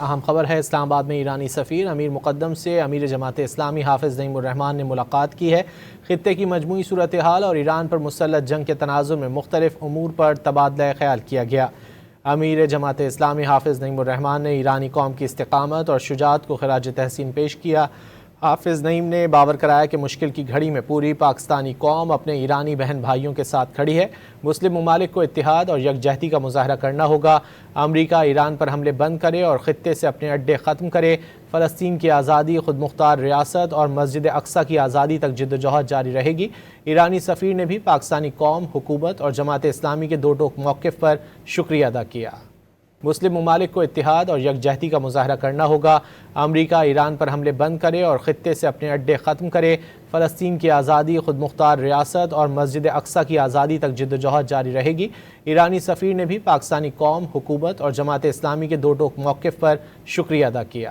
اہم خبر ہے، اسلام آباد میں ایرانی سفیر امیر مقدم سے امیر جماعت اسلامی حافظ نعیم الرحمان نے ملاقات کی ہے۔ خطے کی مجموعی صورتحال اور ایران پر مسلط جنگ کے تناظر میں مختلف امور پر تبادلہ خیال کیا گیا۔ امیر جماعت اسلامی حافظ نعیم الرحمان نے ایرانی قوم کی استقامت اور شجاعت کو خراج تحسین پیش کیا۔ حافظ نعیم نے باور کرایا کہ مشکل کی گھڑی میں پوری پاکستانی قوم اپنے ایرانی بہن بھائیوں کے ساتھ کھڑی ہے۔ مسلم ممالک کو اتحاد اور یکجہتی کا مظاہرہ کرنا ہوگا۔ امریکہ ایران پر حملے بند کرے اور خطے سے اپنے اڈے ختم کرے۔ فلسطین کی آزادی، خود مختار ریاست اور مسجد اقصی کی آزادی تک جدوجہد جاری رہے گی۔ ایرانی سفیر نے بھی پاکستانی قوم، حکومت اور جماعت اسلامی کے دو ٹوک موقف پر شکریہ ادا کیا۔ مسلم ممالک کو اتحاد اور یکجہتی کا مظاہرہ کرنا ہوگا۔ امریکہ ایران پر حملے بند کرے اور خطے سے اپنے اڈے ختم کرے۔ فلسطین کی آزادی، خود مختار ریاست اور مسجد اقصی کی آزادی تک جدوجہد جاری رہے گی۔ ایرانی سفیر نے بھی پاکستانی قوم، حکومت اور جماعت اسلامی کے دو ٹوک موقف پر شکریہ ادا کیا۔